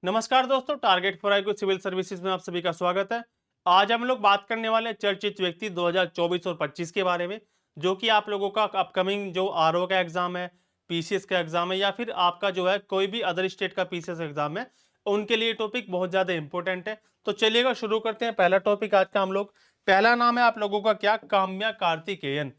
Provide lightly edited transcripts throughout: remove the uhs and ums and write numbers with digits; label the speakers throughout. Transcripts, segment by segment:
Speaker 1: नमस्कार दोस्तों, target for IQ civil services में आप सभी का स्वागत है। आज हम लोग बात करने वाले हैं चर्चित व्यक्ति 2024 और 25 के बारे में, जो कि आप लोगों का अपकमिंग जो आरओ का एग्जाम है, पीसीएस का एग्जाम है या फिर आपका जो है कोई भी अदर स्टेट का पीसीएस एग्जाम है, उनके लिए टॉपिक बहुत ज्यादा इंपॉर्टेंट है। तो चलिएगा शुरू करते हैं। पहला टॉपिक आज का हम लोग, पहला नाम है आप लोगों का क्या, काम्या कार्तिकेयन।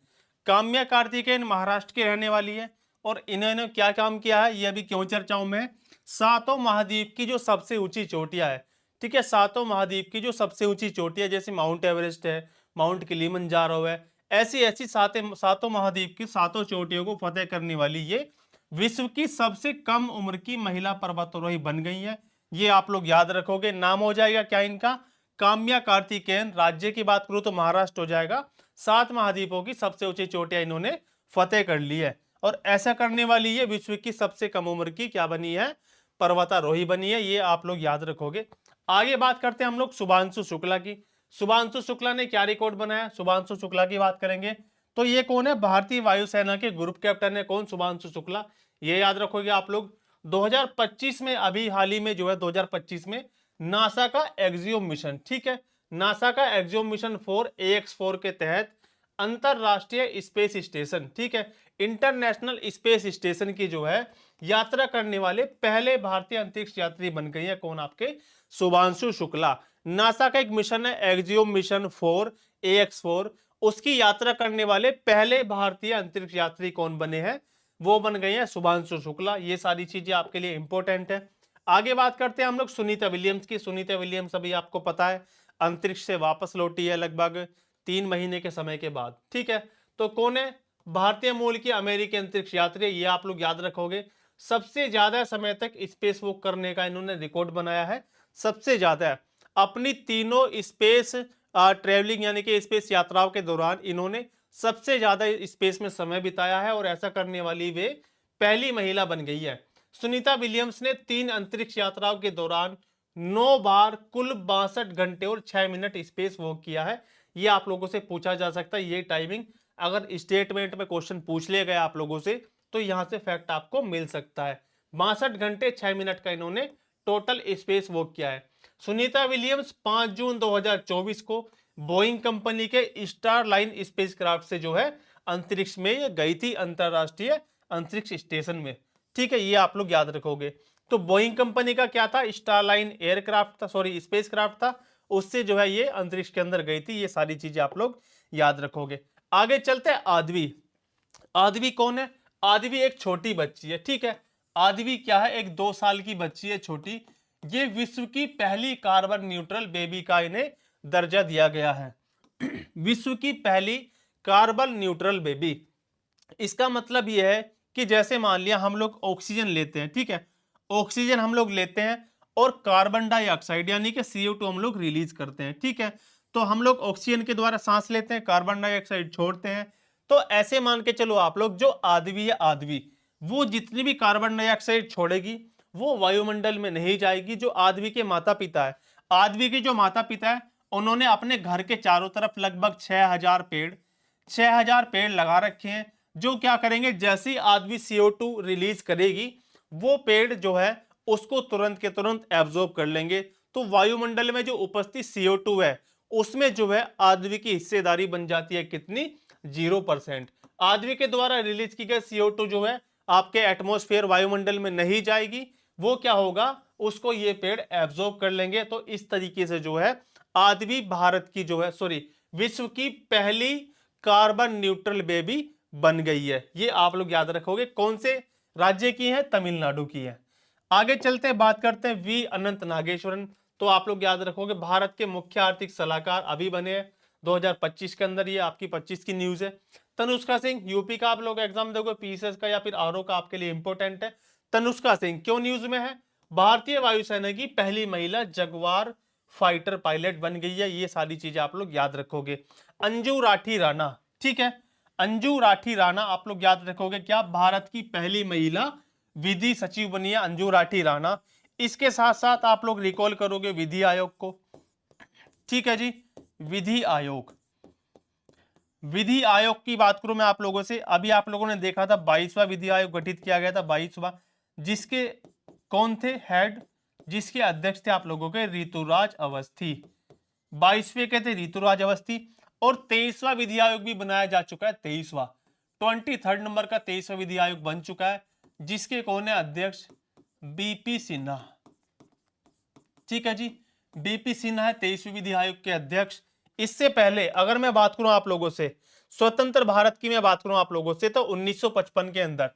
Speaker 1: काम्या कार्तिकेयन महाराष्ट्र की रहने वाली है और इन्होंने क्या काम किया है, ये अभी क्यों चर्चाओं में है। सातों महाद्वीप की जो सबसे ऊंची चोटियां है, ठीक है, सातों महाद्वीप की जो सबसे ऊंची चोटियां जैसे माउंट एवरेस्ट है, माउंट किलिमंजारो है, ऐसी ऐसी सातों महाद्वीप की सातों चोटियों को फतेह करने वाली ये विश्व की सबसे कम उम्र की महिला पर्वतारोही बन गई है। ये आप लोग याद रखोगे, नाम हो जाएगा क्या इनका, काम्या कार्तिकेयन। राज्य की बात करूं तो महाराष्ट्र हो जाएगा। सात महाद्वीपों की सबसे ऊंची चोटियां इन्होंने फतेह कर ली है और ऐसा करने वाली ये विश्व की सबसे कम उम्र की क्या बनी है, पर्वतारोही बनी है। ये आप लोग याद रखोगे। आगे बात करते हैं हम लोग शुभांशु शुक्ला की। शुभांशु शुक्ला ने क्या रिकॉर्ड बनाया, शुभांशु शुक्ला की बात करेंगे तो ये कौन है, भारतीय वायुसेना के ग्रुप कैप्टन है। कौन, शुभांशु शुक्ला। ये याद रखोगे आप लोग। 2025 में, अभी हाल ही में जो है 2025 में नासा का एक्सियोम मिशन, ठीक है, नासा का एक्सियोम मिशन 4 AX4 के तहत अंतरराष्ट्रीय स्पेस स्टेशन, ठीक है, इंटरनेशनल स्पेस स्टेशन की जो है यात्रा करने वाले पहले भारतीय अंतरिक्ष यात्री बन गई है। कौन, आपके शुभांशु शुक्ला। नासा का एक मिशन है एक्सियोम मिशन 4 AX4, उसकी यात्रा करने वाले पहले भारतीय अंतरिक्ष यात्री कौन बने हैं, वो बन गए हैं शुभांशु शुक्ला। ये सारी चीजें आपके लिए इंपॉर्टेंट है। आगे बात करते हैं हम लोग सुनीता विलियम्स की। सुनीता विलियम्स अभी आपको पता है अंतरिक्ष से वापस लौटी है लगभग 3 महीने के समय के बाद, ठीक है। तो कौन है, भारतीय मूल की अमेरिकी अंतरिक्ष यात्री। ये आप लोग याद रखोगे। सबसे ज्यादा समय तक स्पेस वॉक करने का इन्होंने रिकॉर्ड बनाया है, सबसे ज्यादा। अपनी तीनों स्पेस ट्रेवलिंग यानी कि स्पेस यात्राओं के दौरान इन्होंने सबसे ज्यादा स्पेस में समय बिताया है और ऐसा करने वाली वे पहली महिला बन गई है। सुनीता विलियम्स ने 3 अंतरिक्ष यात्राओं के दौरान 9 बार कुल 62 घंटे और 6 मिनट स्पेस वॉक किया है। ये आप लोगों से पूछा जा सकता है, ये टाइमिंग अगर स्टेटमेंट में क्वेश्चन पूछ लिया गया आप लोगों से तो यहां से फैक्ट आपको मिल सकता है। 62 घंटे 6 मिनट का इन्होंने टोटल स्पेस वॉक किया है। सुनीता विलियम्स 5 जून 2024 को बोइंग कंपनी के स्टार लाइन स्पेसक्राफ्ट से जो है अंतरिक्ष में ये गई थी, अंतरराष्ट्रीय अंतरिक्ष स्टेशन में, ठीक है। ये आप लोग याद रखोगे। तो बोइंग कंपनी का क्या था, स्टार लाइन एयरक्राफ्ट था, सॉरी स्पेसक्राफ्ट था, उससे जो है ये अंतरिक्ष के अंदर गई थी। ये सारी चीजें आप लोग याद रखोगे। आगे चलते हैं आदवी। आदवी कौन है, आदवी एक छोटी बच्ची है, ठीक है। आदवी क्या है, एक 2 साल की बच्ची है, छोटी। ये विश्व की पहली कार्बन न्यूट्रल बेबी का इन्हें दर्जा दिया गया है। विश्व की पहली कार्बन न्यूट्रल बेबी। इसका मतलब यह है कि जैसे मान लिया हम लोग ऑक्सीजन लेते हैं, ठीक है, ऑक्सीजन हम लोग लेते हैं और कार्बन डाइऑक्साइड यानी कि CO2 हम लोग रिलीज करते हैं, ठीक है। तो हम लोग ऑक्सीजन के द्वारा सांस लेते हैं, कार्बन डाइऑक्साइड छोड़ते हैं। तो ऐसे मान के चलो आप लोग, जो आदवी है, आदवी वो जितनी भी कार्बन डाइऑक्साइड छोड़ेगी वो वायुमंडल में नहीं जाएगी। जो आदवी के माता पिता है, आदवी के जो माता पिता है, उन्होंने अपने घर के चारों तरफ लगभग 6000 पेड़ लगा रखे हैं, जो क्या करेंगे, जैसी आदमी CO2 रिलीज करेगी वो पेड़ जो है उसको तुरंत के तुरंत एब्जॉर्ब कर लेंगे। तो वायुमंडल में जो उपस्थित CO2 है उसमें जो है आदमी की हिस्सेदारी बन जाती है कितनी, 0%। आदमी के द्वारा रिलीज की गई CO2 जो है आपके एटमॉस्फेयर वायुमंडल में नहीं जाएगी, वो क्या होगा, उसको ये पेड़ एब्जॉर्ब कर लेंगे। तो इस तरीके से जो है आदमी भारत की जो है, सॉरी, विश्व की पहली कार्बन न्यूट्रल बेबी बन गई है। ये आप लोग याद रखोगे। कौन से राज्य की है, तमिलनाडु की है। आगे चलते हैं, बात करते हैं वी अनंत नागेश्वरन। तो आप लोग याद रखोगे भारत के मुख्य आर्थिक सलाहकार अभी बने हैं 2025 के अंदर। ये आपकी 25 की न्यूज है। तनुष्का सिंह, यूपी का आप लोग एग्जाम दोगे पीसीएस का या फिर आरओ का, आपके लिए इंपॉर्टेंट है। तनुष्का सिंह क्यों न्यूज में है, भारतीय वायुसेना की पहली महिला जगुआर फाइटर पायलट बन गई है। ये सारी चीजें आप लोग याद रखोगे। अंजू राठी राणा, ठीक है, अंजू राठी राणा आप लोग याद रखोगे क्या, भारत की पहली महिला विधि सचिव बनी है अंजू राठी राणा। इसके साथ साथ आप लोग रिकॉल करोगे विधि आयोग को, ठीक है जी। विधि आयोग, विधि आयोग की बात करूं मैं आप लोगों से, अभी आप लोगों ने देखा था 22वां विधि आयोग गठित किया गया था, 22वां, जिसके कौन थे हेड, जिसके अध्यक्ष थे आप लोगों के ऋतुराज अवस्थी। 22वें के थे ऋतुराज अवस्थी। और 23वां विधि आयोग भी बनाया जा चुका है, 23वां 23rd नंबर का 23वां विधि आयोग बन चुका है, जिसके कौन है अध्यक्ष? बीपी सिन्हा। ठीक है जी, बीपी सिन्हा है 23वें विधि आयोग के अध्यक्ष। इससे पहले अगर मैं बात करूं आप लोगों से स्वतंत्र भारत की, मैं बात करूं आप लोगों से, तो 1955 के अंदर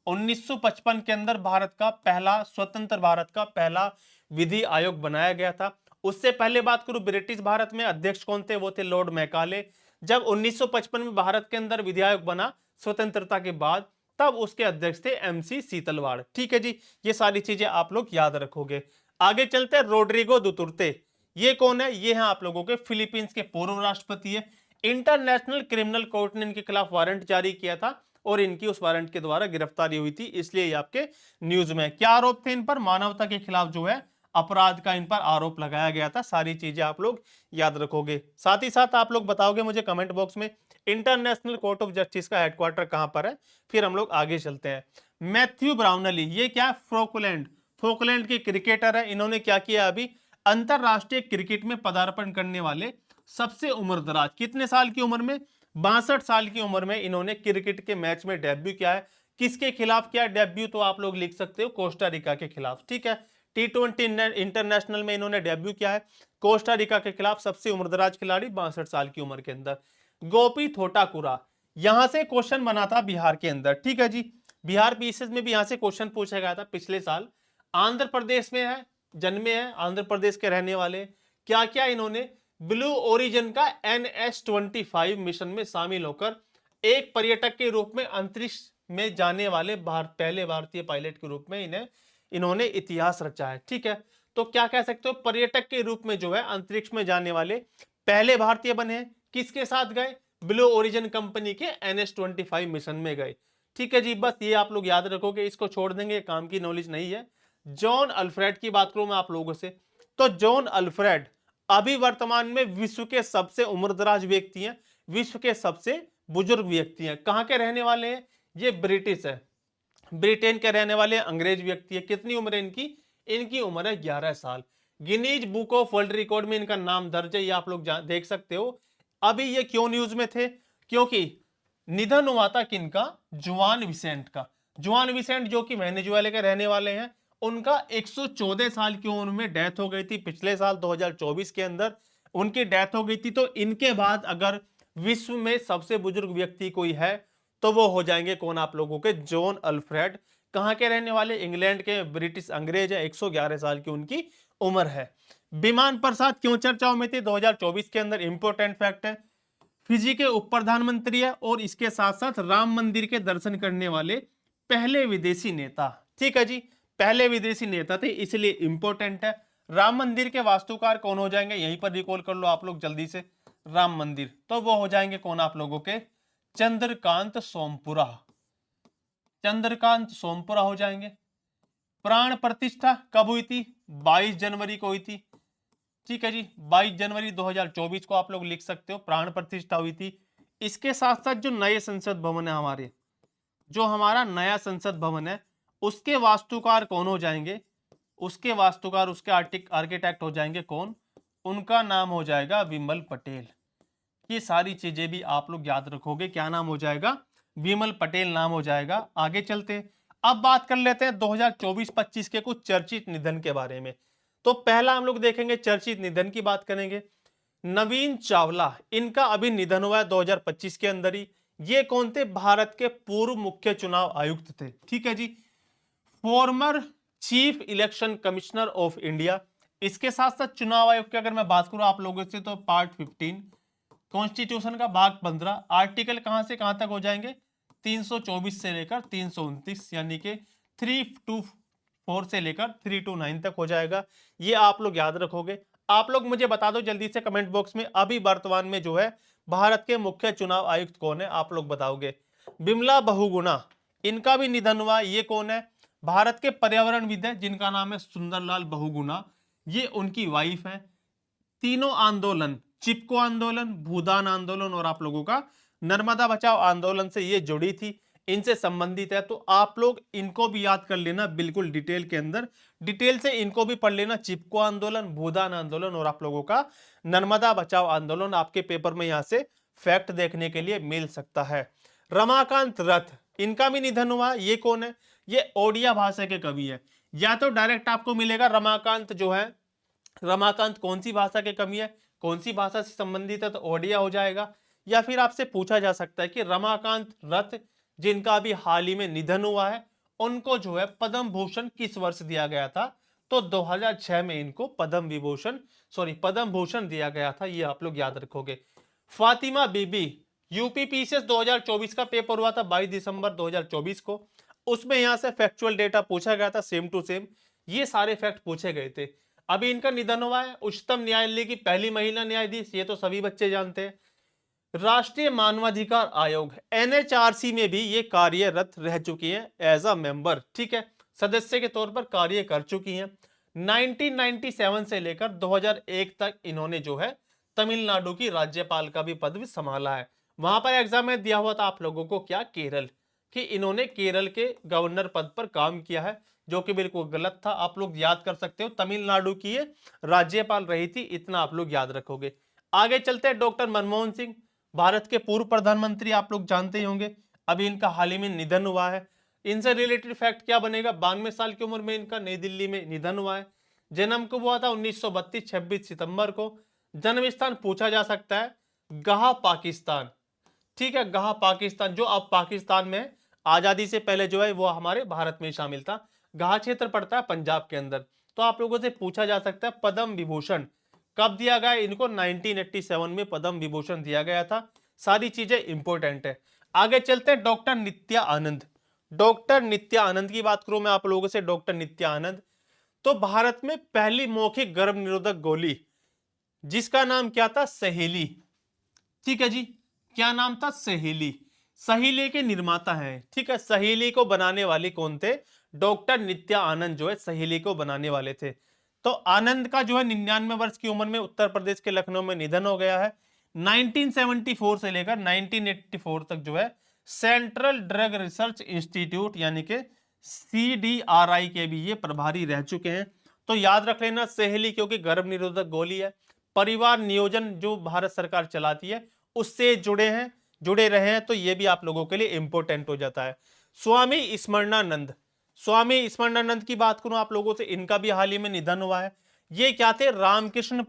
Speaker 1: 1955 के अंदर भारत का पहला, स्वतंत्र भारत का पहला विधि आयोग बनाया गया था। उससे पहले बात करूं ब्रिटिश भारत में अध्यक्ष कौन थे? वो थे लॉर्ड मैकाले। जब 1955 में भारत के अंदर विधि आयोग बना स्वतंत्रता के बाद, तब उसके अध्यक्ष थे एमसी सीतलवाड़। ठीक है जी, ये सारी चीजें आप लोग याद रखोगे। आगे चलते हैं, रोड्रिगो दुतुर्ते। ये कौन है? ये है आप लोगों के फिलीपींस के पूर्व राष्ट्रपति है। इंटरनेशनल क्रिमिनल कोर्ट ने इनके खिलाफ वारंट जारी किया था और इनकी उस वारंट के द्वारा गिरफ्तारी हुई थी, इसलिए ये आपके न्यूज में। क्या आरोप थे इन पर? मानवता के खिलाफ जो है अपराध का इन पर आरोप लगाया गया था। सारी चीजें आप लोग याद रखोगे। साथ ही साथ आप लोग बताओगे मुझे कमेंट बॉक्स में इंटरनेशनल कोर्ट ऑफ जस्टिस का हेडक्वार्टर कहां पर है। फिर हम लोग आगे चलते हैं। मैथ्यू ब्राउनली, ये क्या? फोकलैंड के क्रिकेटर है। इन्होंने क्या किया? अभी अंतरराष्ट्रीय क्रिकेट में पदार्पण करने वाले सबसे उम्रदराज, कितने साल की उम्र में? 62 साल की उम्र में इन्होंने क्रिकेट के मैच में डेब्यू किया है। किसके खिलाफ किया डेब्यू? तो आप लोग लिख सकते हो कोस्टा रिका के खिलाफ। ठीक है, T20 इंटरनेशनल में इन्होंने डेब्यू किया है कोस्टा रिका के खिलाफ। सबसे उम्रदराज खिलाड़ी 62 साल की उम्र के अंदर। गोपी थोटाकुरा, यहां से क्वेश्चन बना था बिहार के अंदर। ठीक है जी, बिहार पीसीएस में भी यहां से क्वेश्चन पूछा गया था पिछले साल। आंध्र प्रदेश में है, जन्मे हैं, आंध्र प्रदेश के रहने वाले। क्या क्या इन्होंने ब्लू ओरिजिन का NS-25 मिशन में शामिल होकर एक पर्यटक के रूप में अंतरिक्ष में जाने वाले पहले भारतीय पायलट के रूप में इन्होंने इतिहास रचा है। ठीक है, तो क्या कह सकते हो? पर्यटक के रूप में जो है अंतरिक्ष में जाने वाले पहले भारतीय बने हैं। किसके साथ गए? ब्लू ओरिजिन कंपनी के NS-25 मिशन में गए। ठीक है जी, बस ये आप लोग याद रखोगे, इसको छोड़ देंगे, काम की नॉलेज नहीं है। जॉन अल्फ्रेड की बात करूं मैं आप लोगों से, तो जॉन अल्फ्रेड अभी वर्तमान में विश्व के सबसे उम्रदराज व्यक्ति हैं, विश्व के सबसे बुजुर्ग व्यक्ति हैं। कहां के रहने वाले हैं? ये ब्रिटिश है, ब्रिटेन के रहने वाले अंग्रेज व्यक्ति है। कितनी उम्र है इनकी? इनकी उम्र है 11 साल। Guinness book of world record में इनका नाम दर्ज है, ये आप लोग देख सकते हो। अभी ये क्यों न्यूज में थे? क्योंकि निधन हुआ था किनका? जुआन विसेंट का। जुआन विसेंट जो कि वेनेजुएला के रहने वाले हैं, उनका 114 साल की उम्र में डेथ हो गई थी पिछले साल 2024 के अंदर उनकी डेथ हो गई थी। तो इनके बाद अगर विश्व में सबसे बुजुर्ग व्यक्ति कोई है तो वो हो जाएंगे कौन? आप लोगों के जॉन अल्फ्रेड। कहां के रहने वाले? इंग्लैंड के, ब्रिटिश अंग्रेज है। 111 साल की उनकी उम्र है। विमान प्रसाद क्यों चर्चाओं में थे 2024 के अंदर? इंपोर्टेंट फैक्ट है, फिजी के उप प्रधानमंत्री है और इसके साथ साथ राम मंदिर के दर्शन करने वाले पहले विदेशी नेता। ठीक है जी, पहले विदेशी नेता थे, इसलिए इंपोर्टेंट है। राम मंदिर के वास्तुकार कौन हो जाएंगे? यहीं पर रिकॉल कर लो आप लोग जल्दी से। राम मंदिर तो वो हो जाएंगे कौन? आप लोगों के चंद्रकांत सोमपुरा। चंद्रकांत सोमपुरा हो जाएंगे। प्राण प्रतिष्ठा कब हुई थी? 22 जनवरी को हुई थी। ठीक है जी, 22 जनवरी 2024 को आप लोग लिख सकते हो प्राण प्रतिष्ठा हुई थी। इसके साथ साथ जो नए संसद भवन है हमारे, जो हमारा नया संसद भवन है, उसके वास्तुकार कौन हो जाएंगे? उसके वास्तुकार, उसके आर्किटेक्ट हो जाएंगे कौन? उनका नाम हो जाएगा विमल पटेल। ये सारी चीजें भी आप लोग याद रखोगे। क्या नाम हो जाएगा? विमल पटेल नाम हो जाएगा। आगे चलते हैं, अब बात कर लेते हैं 2024-25 के कुछ चर्चित निधन के बारे में। तो पहला हम लोग देखेंगे चर्चित निधन की बात करेंगे। नवीन चावला, इनका अभी निधन हुआ है 2025 के अंदर ही। ये कौन थे? भारत के पूर्व मुख्य चुनाव आयुक्त थे। ठीक है जी, former chief election commissioner of India. इसके साथ साथ चुनाव आयोग की अगर मैं बात करूं आप लोगों से, तो पार्ट 15 कॉन्स्टिट्यूशन का भाग 15 आर्टिकल कहां से कहां तक हो जाएंगे? 324 से लेकर 329, यानी कि 324 से लेकर 329 तक हो जाएगा। ये आप लोग याद रखोगे। आप लोग मुझे बता दो जल्दी से कमेंट बॉक्स में, अभी वर्तमान में जो है भारत के मुख्य चुनाव आयुक्त कौन है? आप लोग बताओगे। बिमला बहुगुणा, इनका भी निधन हुआ। ये कौन है? भारत के पर्यावरणविद है जिनका नाम है सुंदरलाल बहुगुणा। ये उनकी वाइफ है। तीनों आंदोलन, चिपको आंदोलन, भूदान आंदोलन और आप लोगों का नर्मदा बचाओ आंदोलन से ये जुड़ी थी। इनसे संबंधित है, तो आप लोग इनको भी याद कर लेना बिल्कुल डिटेल के अंदर, डिटेल से इनको भी पढ़ लेना। चिपको आंदोलन, भूदान आंदोलन और आप लोगों का नर्मदा बचाओ आंदोलन आपके पेपर में यहां से फैक्ट देखने के लिए मिल सकता है। रमाकांत रथ, इनका भी निधन हुआ। ये कौन है? ये ओडिया भाषा के कवि है। या तो डायरेक्ट आपको मिलेगा रमाकांत जो है, रमाकांत कौन सी भाषा के कवि है, कौन सी भाषा से संबंधित है, तो ओडिया हो जाएगा। या फिर आपसे पूछा जा सकता है कि रमाकांत रथ जिनका अभी हाल ही में निधन हुआ है, उनको जो है पद्म भूषण किस वर्ष दिया गया था? तो 2006 में इनको पद्म भूषण दिया गया था। ये आप लोग याद रखोगे। फातिमा बीबी, यूपी पीसीएस 2024 का पेपर हुआ था 22 दिसंबर 2024 को। उसमें यहां से फैक्चुअल डेटा पूछा गया था, सेम टू सेम ये सारे फैक्ट पूछे गए थे। अभी इनका निधन हुआ है। उच्चतम न्यायालय की पहली महिला न्यायाधीश, ये तो सभी बच्चे जानते हैं। राष्ट्रीय मानवाधिकार आयोग एनएचआरसी में भी ये कार्यरत रह चुकी हैं एज अ मेंबर, ठीक है, सदस्य के तौर पर कार्य कर चुकी हैं। 1997 से लेकर 2001 तक इन्होंने जो है तमिलनाडु की राज्यपाल का भी पद भी संभाला है। वहां पर एग्जाम में दिया हुआ था आप लोगों को क्या, केरल, कि इन्होंने केरल के गवर्नर पद पर काम किया है, जो कि बिल्कुल गलत था। आप लोग याद कर सकते हो, तमिलनाडु की ये राज्यपाल रही थी, इतना आप लोग याद रखोगे। आगे चलते हैं। डॉक्टर मनमोहन सिंह, भारत के पूर्व प्रधानमंत्री, आप लोग जानते ही होंगे। अभी इनका हाल ही में निधन हुआ है। इनसे रिलेटेड फैक्ट क्या बनेगा? 92 साल की उम्र में इनका नई दिल्ली में निधन हुआ है। जन्म कब हुआ था? 1932 26 सितंबर को। जन्म स्थान पूछा जा सकता है, गाह पाकिस्तान, ठीक है, गाह पाकिस्तान, जो अब पाकिस्तान में आजादी से पहले जो है वो हमारे भारत में शामिल था। गाह क्षेत्र पड़ता है पंजाब के अंदर। तो आप लोगों से पूछा जा सकता है पद्म विभूषण कब दिया गया? इनको 1987 में पद्म विभूषण दिया गया था। सारी चीजें इंपॉर्टेंट है। आगे चलते हैं। डॉक्टर नित्या आनंद, डॉक्टर नित्या आनंद की बात करूं मैं आप लोगों से। डॉक्टर नित्या आनंद तो भारत में पहली मौखिक गर्भ निरोधक गोली, जिसका नाम क्या था? सहेली, ठीक है जी। क्या नाम था? सहेली। सहेली के निर्माता है, ठीक है। सहेली को बनाने वाले कौन थे? डॉक्टर नित्या आनंद जो है सहेली को बनाने वाले थे। तो आनंद का जो है 99 वर्ष की उम्र में उत्तर प्रदेश के लखनऊ में निधन हो गया है। 1974 से लेकर 1984 तक जो है सेंट्रल ड्रग रिसर्च इंस्टीट्यूट यानी कि CDRI के भी ये प्रभारी रह चुके हैं। तो याद रख लेना सहेली, क्योंकि गर्भ निरोधक गोली है। परिवार नियोजन जो भारत सरकार चलाती है उससे जुड़े रहे हैं, तो ये भी आप लोगों के लिए इंपॉर्टेंट हो जाता है। स्वामी स्मरणानंद, स्वामी स्मरणानंद की बात करूं आप लोगों से, इनका भी हाल ही में निधन हुआ है। ये क्या थे? रामकृष्ण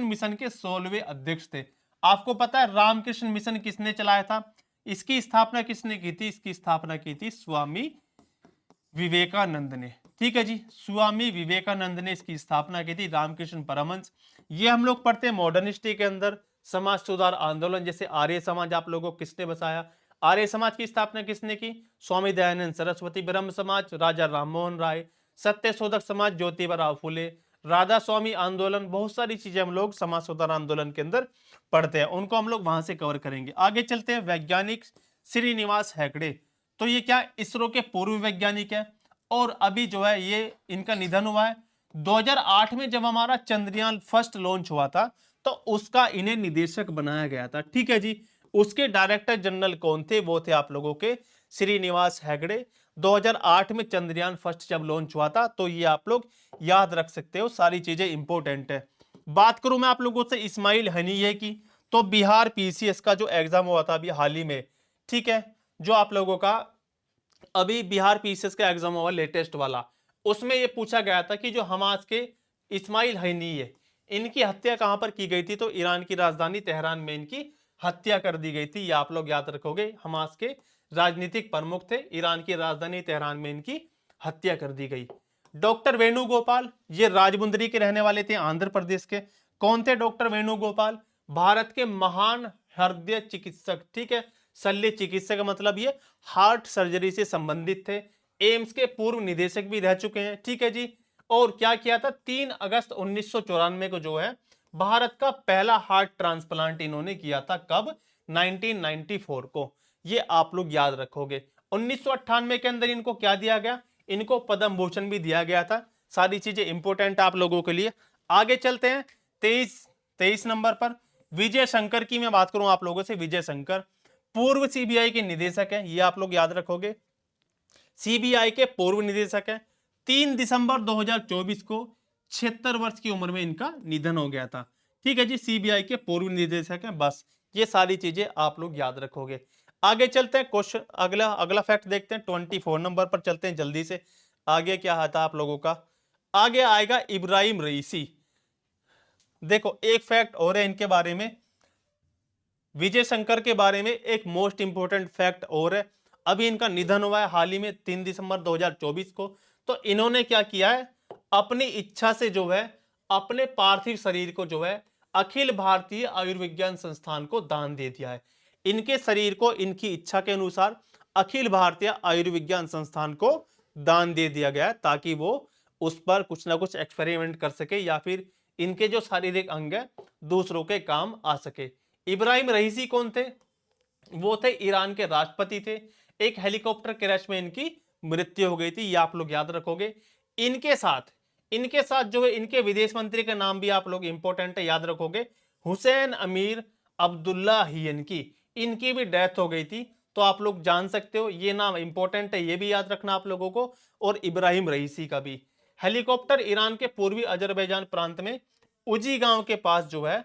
Speaker 1: मिशन के 16वें अध्यक्ष थे। आपको पता है रामकृष्ण मिशन किसने चलाया था? इसकी स्थापना किसने की थी? इसकी स्थापना की थी स्वामी विवेकानंद ने, ठीक है जी। स्वामी विवेकानंद ने इसकी स्थापना की थी, रामकृष्ण परमहंस। ये हम लोग पढ़ते हैं मॉडर्न हिस्ट्री के अंदर। समाज सुधार आंदोलन, जैसे आर्य समाज आप लोगों को किसने बसाया? आर्य समाज की स्थापना किसने की? स्वामी दयानंद सरस्वती। ब्रह्म समाज राजा राममोहन राय। सत्य शोधक समाज ज्योतिबा फुले। राधा स्वामी आंदोलन, बहुत सारी चीजें हम लोग समाज सुधार आंदोलन के अंदर पढ़ते हैं, उनको हम लोग वहां से कवर करेंगे। आगे चलते हैं। वैज्ञानिक श्रीनिवास हेगड़े, तो ये क्या इसरो के पूर्व वैज्ञानिक है, और अभी जो है ये इनका निधन हुआ है। 2008 में जब हमारा चंद्रयान फर्स्ट लॉन्च हुआ था, तो उसका इन्हें निदेशक बनाया गया था, ठीक है जी। उसके डायरेक्टर जनरल कौन थे? वो थे आप लोगों के श्रीनिवास हेगड़े। 2008 में चंद्रयान फर्स्ट जब लॉन्च हुआ था, तो ये आप लोग याद रख सकते हो, सारी चीजें इंपॉर्टेंट है। बात करूं मैं आप लोगों से इस्माइल हनीये की, तो बिहार पीसीएस का जो एग्जाम हुआ था अभी हाल ही में, ठीक है, जो आप लोगों का अभी बिहार पीसीएस का एग्जाम हुआ लेटेस्ट वाला, उसमें यह पूछा गया था कि जो हमास के इस्माइल हनीये, इनकी हत्या कहां पर की गई थी? तो ईरान की राजधानी तेहरान में इनकी हत्या कर दी गई थी। ये आप लोग याद रखोगे। हमास के राजनीतिक प्रमुख थे, ईरान की राजधानी तेहरान में इनकी हत्या कर दी गई। डॉक्टर वेणुगोपाल, ये राजमुंदरी के रहने वाले थे, आंध्र प्रदेश के। कौन थे डॉक्टर वेणुगोपाल? भारत के महान हृदय चिकित्सक, ठीक है, शल्य चिकित्सक का मतलब ये हार्ट सर्जरी से संबंधित थे। एम्स के पूर्व निदेशक भी रह चुके हैं, ठीक है जी। और क्या किया था? 3 अगस्त 1994 को जो है भारत का पहला हार्ट ट्रांसप्लांट इन्होंने किया था। कब? 1994 को। ये आप लोग याद रखोगे। 1998 के अंदर इनको क्या दिया गया? इनको पद्म भूषण भी दिया गया था। सारी चीजें इंपॉर्टेंट आप लोगों के लिए। आगे चलते हैं। 23 नंबर पर विजय शंकर की मैं बात करूं आप लोगों से। विजय शंकर पूर्व सीबीआई के निदेशक हैं, ये आप लोग याद रखोगे। सीबीआई के पूर्व निदेशक हैं। 3 दिसंबर 2024 को 76 वर्ष की उम्र में इनका निधन हो गया था। ठीक है जी, सीबीआई के पूर्व निदेशक हैं। बस ये सारी चीजें आप लोग याद रखोगे। आगे चलते हैं, क्वेश्चन अगला अगला फैक्ट देखते हैं। 24 नंबर पर चलते हैं जल्दी से। आगे क्या आता आप लोगों का, आगे आएगा इब्राहिम रईसी। देखो एक फैक्ट और है इनके बारे में, विजय शंकर के बारे में एक मोस्ट इंपोर्टेंट फैक्ट और है। अभी इनका निधन हुआ है हाल ही में 3 दिसंबर 2024 को। तो इन्होंने क्या किया है, अपनी इच्छा से जो है अपने पार्थिव शरीर को जो है अखिल भारतीय आयुर्विज्ञान संस्थान को दान दे दिया है। इनके शरीर को इनकी इच्छा के अनुसार अखिल भारतीय आयुर्विज्ञान संस्थान को दान दे दिया गया है, ताकि वो उस पर कुछ ना कुछ एक्सपेरिमेंट कर सके या फिर इनके जो शारीरिक अंग है दूसरों के काम आ सके। इब्राहिम रईसी कौन थे, वो थे ईरान के राष्ट्रपति थे। एक हेलीकॉप्टर क्रैश में इनकी मृत्यु हो गई थी, ये आप लोग याद रखोगे। इनके साथ जो है इनके विदेश मंत्री का नाम भी आप लोग इंपॉर्टेंट है, याद रखोगे, हुसैन अमीर अब्दुल्लाहियन की, इनकी भी डेथ हो गई थी। तो आप लोग जान सकते हो, ये नाम इंपॉर्टेंट है, ये भी याद रखना आप लोगों को। और इब्राहिम रईसी का भी। हेलीकॉप्टर ईरान के पूर्वी अजरबैजान प्रांत में उजी गांव के पास जो है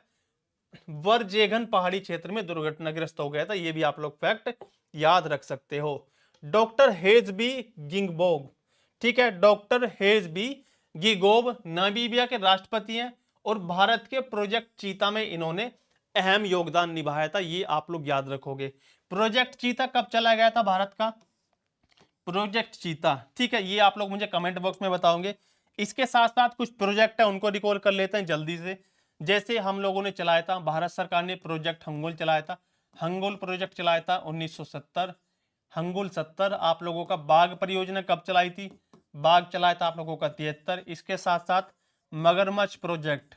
Speaker 1: वरजेगन पहाड़ी क्षेत्र में दुर्घटनाग्रस्त हो गया था, ये भी आप लोग फैक्ट याद रख सकते हो। डॉक्टर हेजबी गिंगबोग, ठीक है, डॉक्टर हेजबी गिगोब नामीबिया के राष्ट्रपति हैं और भारत के प्रोजेक्ट चीता में इन्होंने अहम योगदान निभाया था, ये आप लोग याद रखोगे। प्रोजेक्ट चीता कब चलाया गया था भारत का, प्रोजेक्ट चीता, ठीक है, ये आप लोग मुझे कमेंट बॉक्स में बताओगे। इसके साथ साथ कुछ प्रोजेक्ट है उनको रिकॉल कर लेते हैं जल्दी से। जैसे हम लोगों ने चलाया था, भारत सरकार ने प्रोजेक्ट हंगुल चलाया था, हंगुल प्रोजेक्ट चलाया था 1970, हंगुल 70। आप लोगों का बाघ परियोजना कब चलाई थी, बाघ चलाया था आप लोगों का 73। इसके साथ साथ मगरमच्छ प्रोजेक्ट,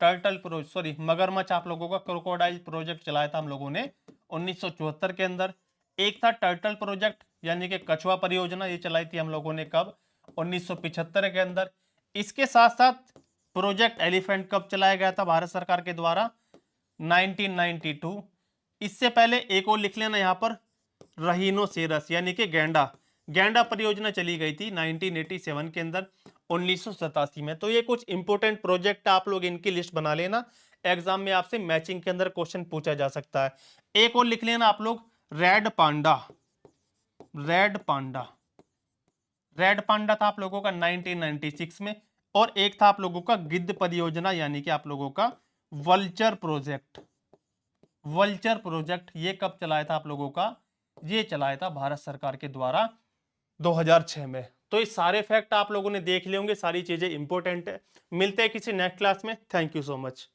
Speaker 1: टर्टल प्रोजेक्ट, सॉरी मगरमच्छ आप लोगों का क्रोकोडाइल प्रोजेक्ट चलाया था हम लोगों ने 1974 के अंदर। एक था टर्टल प्रोजेक्ट यानी कि कछुआ परियोजना, ये चलाई थी हम लोगों ने कब, 1975 के अंदर। इसके साथ साथ प्रोजेक्ट एलिफेंट कब चलाया गया था भारत सरकार के द्वारा, 1992। इससे पहले एक और लिख लेना यहां पर, रहीनोसेरस यानी कि गैंडा, गैंडा परियोजना चली गई थी 1987 के अंदर, 1987 में। तो ये कुछ इंपोर्टेंट प्रोजेक्ट आप लोग इनकी लिस्ट बना लेना, एग्जाम में आपसे मैचिंग के अंदर क्वेश्चन पूछा जा सकता है। एक और लिख लेना आप लोग, red panda, red panda, red panda था आप लोगों का 1996 में। और एक था आप लोगों का गिद्ध परियोजना यानी कि आप लोगों का वल्चर प्रोजेक्ट, वल्चर प्रोजेक्ट ये कब चलाया था आप लोगों का, ये चलाया था भारत सरकार के द्वारा 2006 में। तो ये सारे फैक्ट आप लोगों ने देख लिए होंगे, सारी चीजें इंपॉर्टेंट है। मिलते हैं किसी नेक्स्ट क्लास में, थैंक यू सो मच।